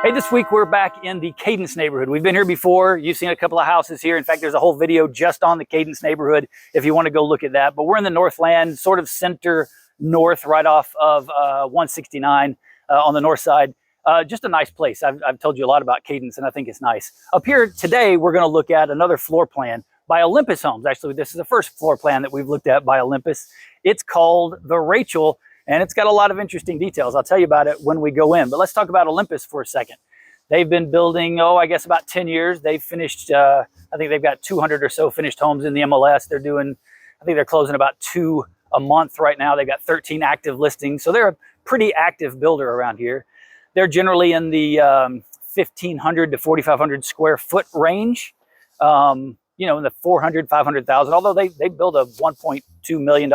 Hey, this week we're back in the Cadence neighborhood. We've been here before. You've seen a couple of houses here. In fact, there's a whole video just on the Cadence neighborhood if you want to go look at that. But we're in the Northland, sort of center north, right off of 169 on the north side. Just a nice place. I've told you a lot about Cadence, and I think it's nice. Up here today, we're going to look at another floor plan by Olympus Homes. Actually, this is the first floor plan that we've looked at by Olympus. It's called the Rachel. And it's got a lot of interesting details. I'll tell you about it when we go in. But let's talk about Olympus for a second. They've been building, I guess about 10 years. They've finished, I think they've got 200 or so finished homes in the MLS. They're doing, I think they're closing about 2 a month right now. They've got 13 active listings. So they're a pretty active builder around here. They're generally in the 1,500 to 4,500 square foot range. In the 400, 500,000, although they build a $1.2 million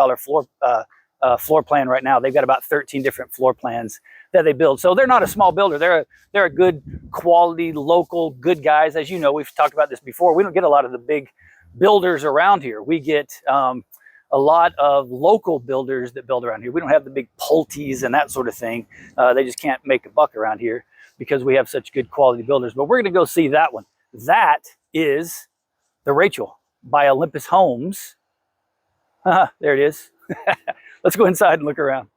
floor plan right now. They've got about 13 different floor plans that they build. So they're not a small builder. They're a good quality, local, good guys. As you know, we've talked about this before. We don't get a lot of the big builders around here. We get a lot of local builders that build around here. We don't have the big Pulte's and that sort of thing. They just can't make a buck around here because we have such good quality builders. But we're going to go see that one. That is the Rachel by Olympus Homes. There it is. Let's go inside and look around.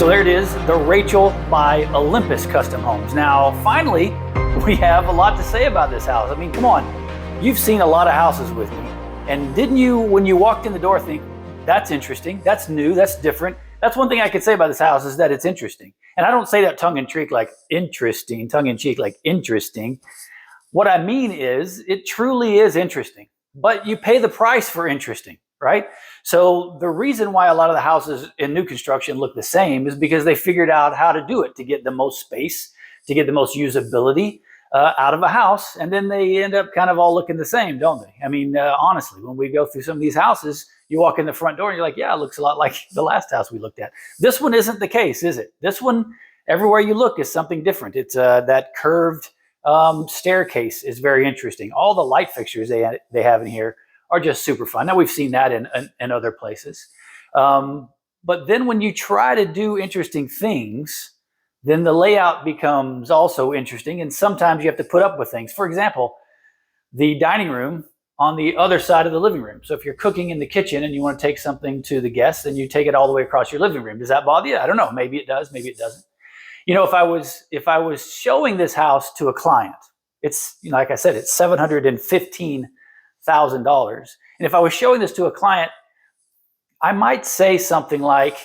So there it is, the Rachel by Olympus Custom Homes. Now, finally, we have a lot to say about this house. I mean, come on, you've seen a lot of houses with me. And didn't you, when you walked in the door, think, that's interesting, that's new, that's different. That's one thing I could say about this house is that it's interesting. And I don't say that tongue-in-cheek like interesting, tongue-in-cheek like interesting. What I mean is, it truly is interesting, but you pay the price for interesting, right? So the reason why a lot of the houses in new construction look the same is because they figured out how to do it to get the most space, to get the most usability out of a house. And then they end up kind of all looking the same, don't they? I mean, honestly, when we go through some of these houses, you walk in the front door and you're like, yeah, it looks a lot like the last house we looked at. This one isn't the case, is it? This one, everywhere you look is something different. It's that curved staircase is very interesting. All the light fixtures they have in here are just super fun. Now, we've seen that in other places. But then when you try to do interesting things, then the layout becomes also interesting. And sometimes you have to put up with things. For example, the dining room on the other side of the living room. So if you're cooking in the kitchen and you want to take something to the guests, then you take it all the way across your living room. Does that bother you? I don't know. Maybe it does. Maybe it doesn't. You know, if I was showing this house to a client, it's, you know, like I said, it's $715,000. And if I was showing this to a client, I might say something like,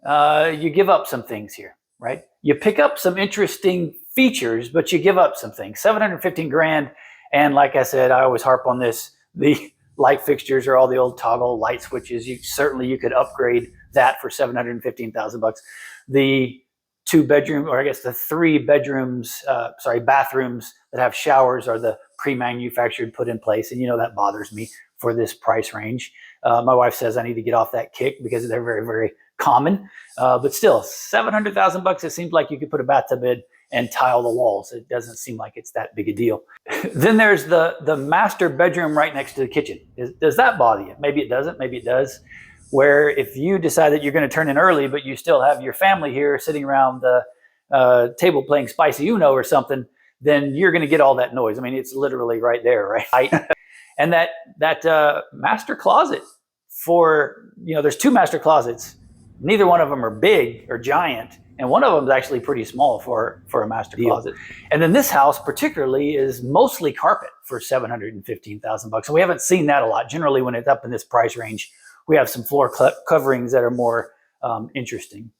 you give up some things here, right? You pick up some interesting features, but you give up some things. 715 grand. And like I said, I always harp on this. The light fixtures are all the old toggle light switches. You could upgrade that for 715,000 bucks. The 2-bedroom, or I guess the 3 bedrooms, bathrooms that have showers are the pre-manufactured put in place. And you know, that bothers me for this price range. My wife says I need to get off that kick because they're very, very common. But still, 700,000 bucks, it seems like you could put a bathtub in and tile the walls. It doesn't seem like it's that big a deal. Then there's the master bedroom right next to the kitchen. Does that bother you? Maybe it doesn't, maybe it does. Where if you decide that you're going to turn in early, but you still have your family here sitting around the table playing Spicy Uno or something, then you're going to get all that noise. I mean, it's literally right there, right? And that master closet for, you know, there's 2 master closets. Neither one of them are big or giant. And one of them is actually pretty small for a master closet. And then this house particularly is mostly carpet for 715,000 bucks. And we haven't seen that a lot. Generally, when it's up in this price range, we have some floor coverings that are more interesting,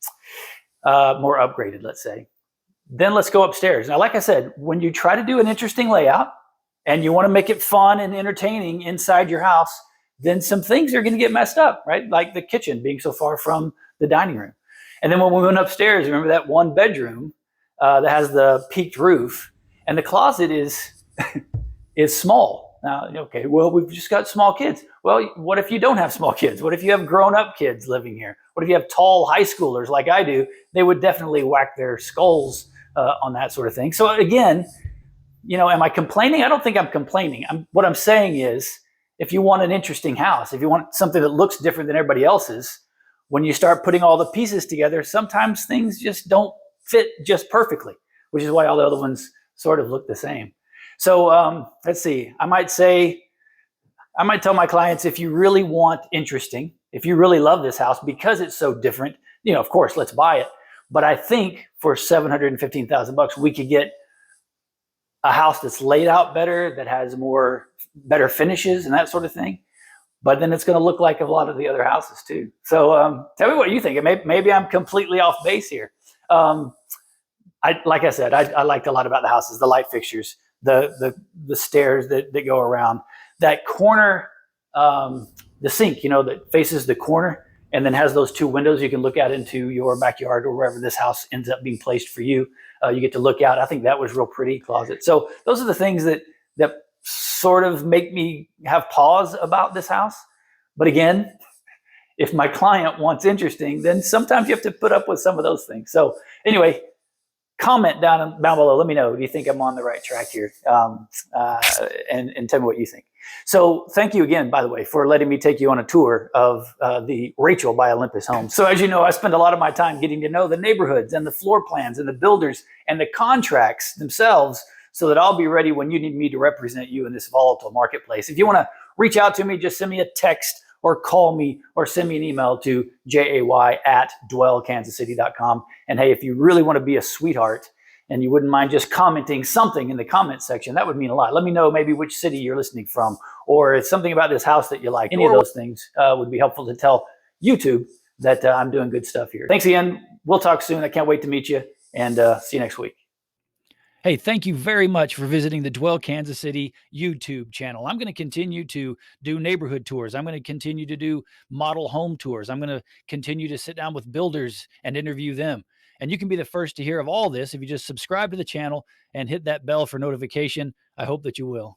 more upgraded, let's say. Then let's go upstairs. Now, like I said, when you try to do an interesting layout and you want to make it fun and entertaining inside your house, then some things are going to get messed up, right? Like the kitchen being so far from the dining room. And then when we went upstairs, remember that 1 bedroom that has the peaked roof, and the closet is small. Now, okay, well, we've just got small kids. Well, what if you don't have small kids? What if you have grown-up kids living here? What if you have tall high schoolers like I do? They would definitely whack their skulls on that sort of thing. So again, you know, am I complaining? I don't think I'm complaining. What I'm saying is, if you want an interesting house, if you want something that looks different than everybody else's, when you start putting all the pieces together, sometimes things just don't fit just perfectly, which is why all the other ones sort of look the same. So let's see, I might tell my clients, if you really want interesting, if you really love this house because it's so different, you know, of course, let's buy it. But I think for 715,000 bucks, we could get a house that's laid out better, that has better finishes and that sort of thing. But then it's going to look like a lot of the other houses too. So tell me what you think. Maybe I'm completely off base here. Like I said, I liked a lot about the houses, the light fixtures, the stairs that go around, that corner, the sink, you know, that faces the corner and then has those 2 windows you can look out into your backyard or wherever this house ends up being placed for you. You get to look out. I think that was real pretty. Closet. So those are the things that sort of make me have pause about this house. But again, if my client wants interesting, then sometimes you have to put up with some of those things. So anyway, comment down below. Let me know. Do you think I'm on the right track here? And tell me what you think. So thank you again, by the way, for letting me take you on a tour of the Rachel by Olympus Homes. So as you know, I spend a lot of my time getting to know the neighborhoods and the floor plans and the builders and the contracts themselves, so that I'll be ready when you need me to represent you in this volatile marketplace. If you want to reach out to me, just send me a text or call me or send me an email to jay@dwellkansascity.com. And hey, if you really want to be a sweetheart and you wouldn't mind just commenting something in the comment section, that would mean a lot. Let me know maybe which city you're listening from, or something about this house that you like. Any of those things would be helpful to tell YouTube that I'm doing good stuff here. Thanks again. We'll talk soon. I can't wait to meet you, and see you next week. Hey, thank you very much for visiting the Dwell Kansas City YouTube channel. I'm going to continue to do neighborhood tours. I'm going to continue to do model home tours. I'm going to continue to sit down with builders and interview them. And you can be the first to hear of all this if you just subscribe to the channel and hit that bell for notification. I hope that you will.